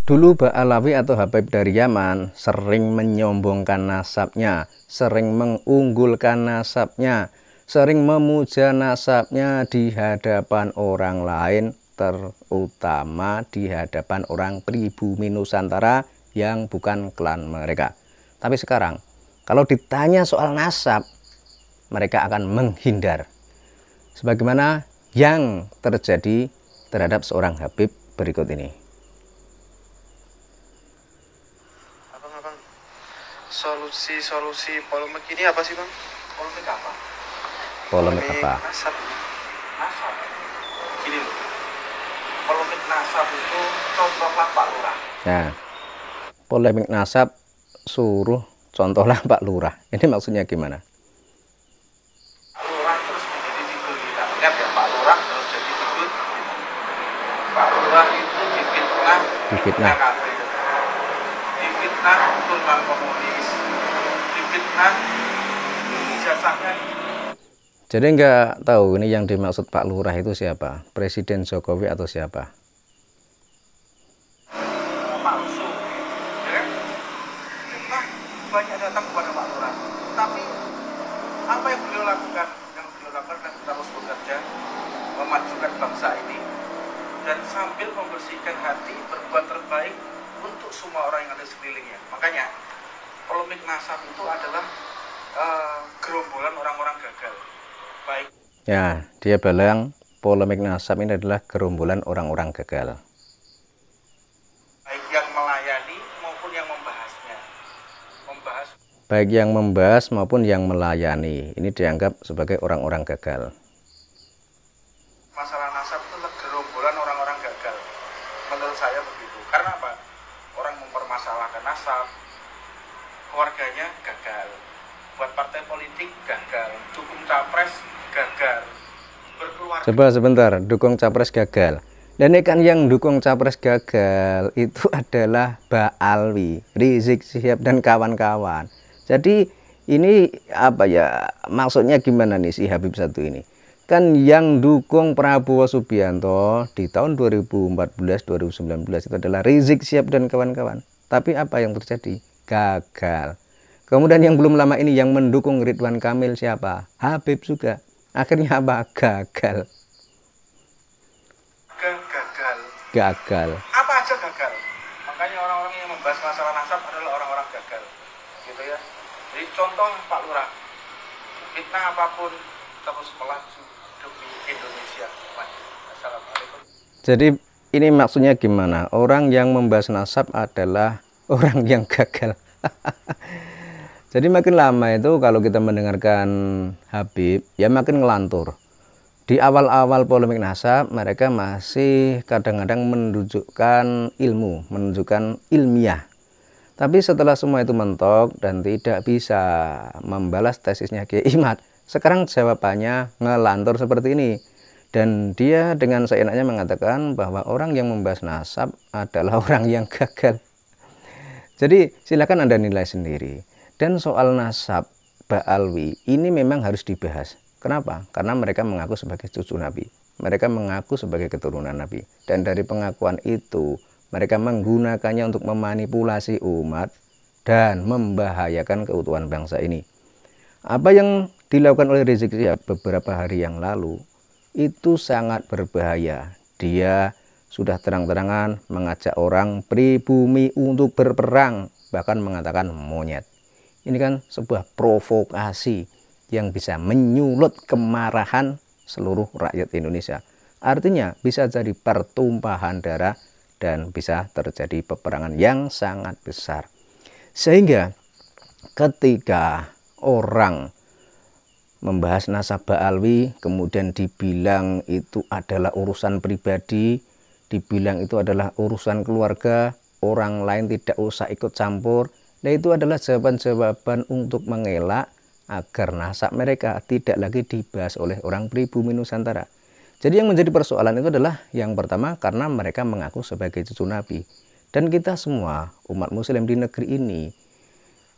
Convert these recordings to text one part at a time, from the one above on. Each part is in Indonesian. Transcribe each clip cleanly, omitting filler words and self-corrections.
Dulu Ba'alawi atau Habib dari Yaman sering menyombongkan nasabnya, sering mengunggulkan nasabnya, sering memuja nasabnya di hadapan orang lain, terutama di hadapan orang pribumi Nusantara yang bukan klan mereka. Tapi sekarang, kalau ditanya soal nasab, mereka akan menghindar. Sebagaimana yang terjadi terhadap seorang Habib berikut ini. Solusi polemik ini apa sih, Bang? Polemik apa? Polemik apa? Nasab. Nasab. Gini loh. Polemik nasab itu contohlah Pak Lurah. Nah, polemik nasab suruh contohlah Pak Lurah. Ini maksudnya gimana? Pak Lurah terus menjadi figur kita. Ingat ya, Pak Lurah terus jadi figur. Pak Lurah itu difitnah kafir, difitnah turunan komunis, difitnah ijazahnya. Jadi nggak tahu ini yang dimaksud Pak Lurah itu siapa? Presiden Jokowi atau siapa? Palsu, ya kan? Fitnah banyak datang kepada Pak Lurah. Tapi apa yang beliau lakukan? Yang beliau lakukan adalah terus bekerja, memajukan bangsa ini, dan sambil membersihkan hati, berbuat terbaik untuk semua orang yang ada di sekelilingnya. Makanya polemik nasab itu adalah gerombolan orang-orang gagal. Baik. Ya, dia bilang polemik nasab ini adalah gerombolan orang-orang gagal. Baik yang melayani maupun yang membahasnya. Baik yang membahas maupun yang melayani. Ini dianggap sebagai orang-orang gagal. Masalah nasab itu adalah gerombolan orang-orang gagal. Menurut saya begitu. Karena apa? Orang mempermasalahkan nasab, keluarganya gagal. Buat partai politik gagal. Dukung capres gagal. Berkeluarga. Coba sebentar, dukung capres gagal. Dan ini kan yang dukung capres gagal itu adalah Ba'alawi, Rizik Syihab dan kawan-kawan. Jadi ini apa ya, maksudnya gimana nih si Habib satu ini? Kan yang dukung Prabowo Subianto di tahun 2014-2019 itu adalah Rizik Syihab dan kawan-kawan. Tapi apa yang terjadi? Gagal. Kemudian yang belum lama ini yang mendukung Ridwan Kamil siapa? Habib juga. Akhirnya apa? Gagal. Gagal. Apa aja gagal. Makanya orang-orang yang membahas masalah nasab adalah orang-orang gagal. Gitu ya. Jadi contoh Pak Lurah. Fitnah apapun terus melaju demi Indonesia maju. Assalamualaikum. Jadi ini maksudnya gimana? Orang yang membahas nasab adalah orang yang gagal. Jadi makin lama itu kalau kita mendengarkan Habib, ya makin ngelantur. Di awal-awal polemik nasab, mereka masih kadang-kadang menunjukkan ilmu, menunjukkan ilmiah. Tapi setelah semua itu mentok dan tidak bisa membalas tesisnya Kiai Imad, sekarang jawabannya ngelantur seperti ini. Dan dia dengan seenaknya mengatakan bahwa orang yang membahas nasab adalah orang yang gagal. Jadi silakan Anda nilai sendiri. Dan soal nasab Ba'alawi ini memang harus dibahas. Kenapa? Karena mereka mengaku sebagai cucu Nabi. Mereka mengaku sebagai keturunan Nabi. Dan dari pengakuan itu, mereka menggunakannya untuk memanipulasi umat dan membahayakan keutuhan bangsa ini. Apa yang dilakukan oleh Rizik Syihab beberapa hari yang lalu, itu sangat berbahaya. Dia sudah terang-terangan mengajak orang pribumi untuk berperang, bahkan mengatakan monyet. Ini kan sebuah provokasi yang bisa menyulut kemarahan seluruh rakyat Indonesia. Artinya bisa jadi pertumpahan darah dan bisa terjadi peperangan yang sangat besar. Sehingga ketika orang membahas nasab Ba'alawi kemudian dibilang itu adalah urusan pribadi, dibilang itu adalah urusan keluarga, orang lain tidak usah ikut campur. Nah, itu adalah jawaban-jawaban untuk mengelak agar nasab mereka tidak lagi dibahas oleh orang pribumi Nusantara. Jadi yang menjadi persoalan itu adalah yang pertama karena mereka mengaku sebagai cucu Nabi. Dan kita semua umat muslim di negeri ini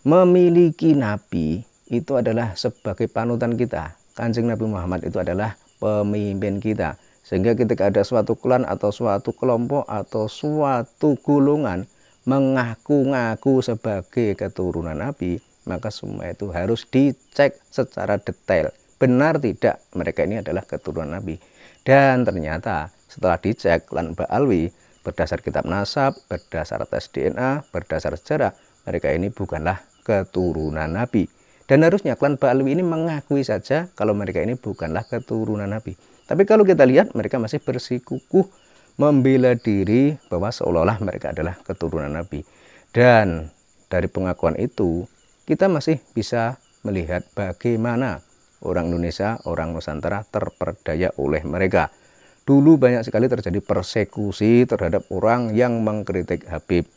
memiliki Nabi itu adalah sebagai panutan kita. Kanjeng Nabi Muhammad itu adalah pemimpin kita. Sehingga ketika ada suatu klan atau suatu kelompok atau suatu golongan mengaku-ngaku sebagai keturunan Nabi, maka semua itu harus dicek secara detail. Benar tidak mereka ini adalah keturunan Nabi. Dan ternyata setelah dicek klan Ba'alwi berdasar kitab nasab, berdasar tes DNA, berdasar sejarah, mereka ini bukanlah keturunan Nabi. Dan harusnya klan Ba'alwi ini mengakui saja kalau mereka ini bukanlah keturunan Nabi. Tapi kalau kita lihat mereka masih bersikukuh membela diri bahwa seolah-olah mereka adalah keturunan Nabi. Dan dari pengakuan itu kita masih bisa melihat bagaimana orang Indonesia, orang Nusantara terperdaya oleh mereka. Dulu banyak sekali terjadi persekusi terhadap orang yang mengkritik Habib.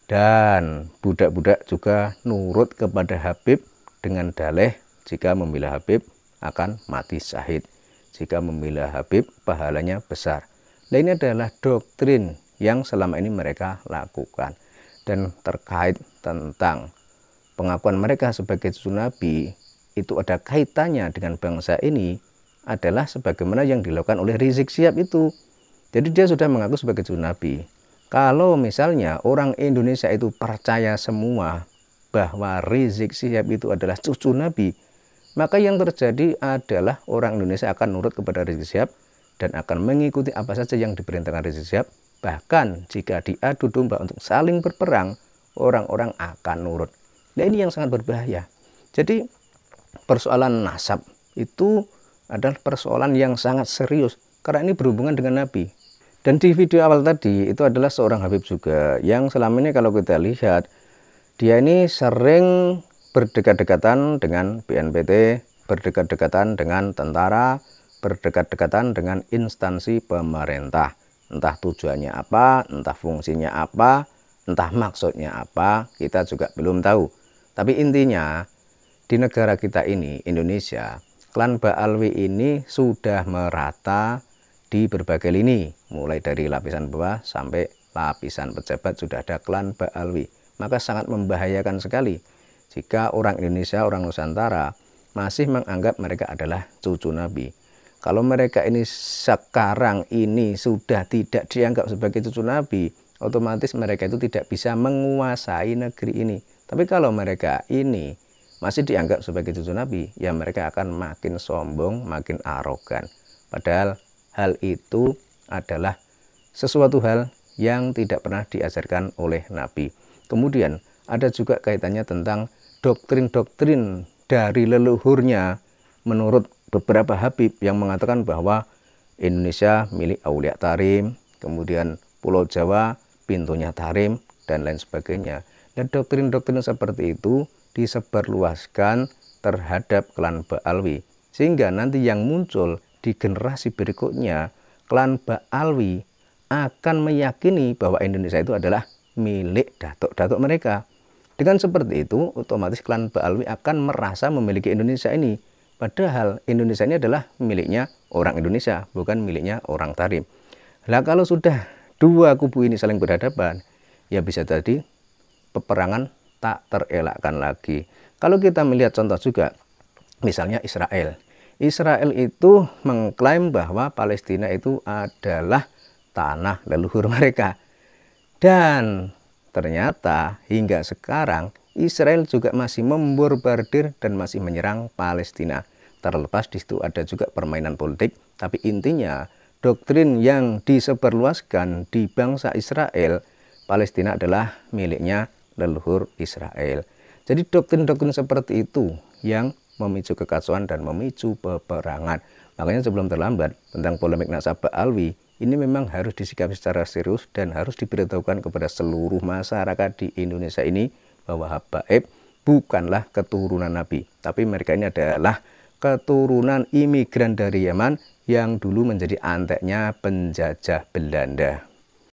Dan budak-budak juga nurut kepada Habib dengan dalih jika membela Habib akan mati syahid. Jika membela Habib pahalanya besar. Nah, ini adalah doktrin yang selama ini mereka lakukan. Dan terkait tentang pengakuan mereka sebagai cucu Nabi, itu ada kaitannya dengan bangsa ini adalah sebagaimana yang dilakukan oleh Rizik Syihab itu. Jadi dia sudah mengaku sebagai cucu Nabi. Kalau misalnya orang Indonesia itu percaya semua bahwa Rizik Syihab itu adalah cucu Nabi, maka yang terjadi adalah orang Indonesia akan nurut kepada Rizik Syihab dan akan mengikuti apa saja yang diperintahkan Rizik Syihab. Bahkan jika diadu domba untuk saling berperang, orang-orang akan nurut. Nah, ini yang sangat berbahaya. Jadi persoalan nasab itu adalah persoalan yang sangat serius karena ini berhubungan dengan Nabi. Dan di video awal tadi itu adalah seorang Habib juga yang selama ini kalau kita lihat dia ini sering berdekat-dekatan dengan BNPT, berdekat-dekatan dengan tentara, berdekat-dekatan dengan instansi pemerintah. Entah tujuannya apa, entah fungsinya apa, entah maksudnya apa, kita juga belum tahu. Tapi intinya di negara kita ini, Indonesia, klan Ba'alwi ini sudah merata di berbagai lini, mulai dari lapisan bawah sampai lapisan pejabat sudah ada klan Ba'alwi. Maka sangat membahayakan sekali jika orang Indonesia, orang Nusantara masih menganggap mereka adalah cucu Nabi. Kalau mereka ini sekarang ini sudah tidak dianggap sebagai cucu Nabi, otomatis mereka itu tidak bisa menguasai negeri ini. Tapi kalau mereka ini masih dianggap sebagai cucu Nabi, ya mereka akan makin sombong, makin arogan. Padahal hal itu adalah sesuatu hal yang tidak pernah diajarkan oleh Nabi. Kemudian ada juga kaitannya tentang doktrin-doktrin dari leluhurnya menurut beberapa Habib yang mengatakan bahwa Indonesia milik Aulia Tarim, kemudian Pulau Jawa pintunya Tarim, dan lain sebagainya. Dan doktrin-doktrin seperti itu disebarluaskan terhadap klan Ba'alwi. Sehingga nanti yang muncul di generasi berikutnya, klan Ba'alwi akan meyakini bahwa Indonesia itu adalah milik datuk-datuk mereka. Dengan seperti itu, otomatis klan Ba'alwi akan merasa memiliki Indonesia ini. Padahal Indonesia ini adalah miliknya orang Indonesia, bukan miliknya orang Tarim. Nah, kalau sudah dua kubu ini saling berhadapan, ya bisa jadi peperangan tak terelakkan lagi. Kalau kita melihat contoh juga, misalnya Israel. Israel itu mengklaim bahwa Palestina itu adalah tanah leluhur mereka. Dan ternyata hingga sekarang Israel juga masih membombardir dan masih menyerang Palestina. Terlepas di situ ada juga permainan politik, tapi intinya doktrin yang disebarluaskan di bangsa Israel, Palestina adalah miliknya leluhur Israel. Jadi doktrin-doktrin seperti itu yang memicu kekacauan dan memicu peperangan. Makanya sebelum terlambat tentang polemik nasab Ba'alwi, ini memang harus disikapi secara serius dan harus diberitahukan kepada seluruh masyarakat di Indonesia ini bahwa Habaib bukanlah keturunan Nabi, tapi mereka ini adalah keturunan imigran dari Yaman yang dulu menjadi anteknya penjajah Belanda.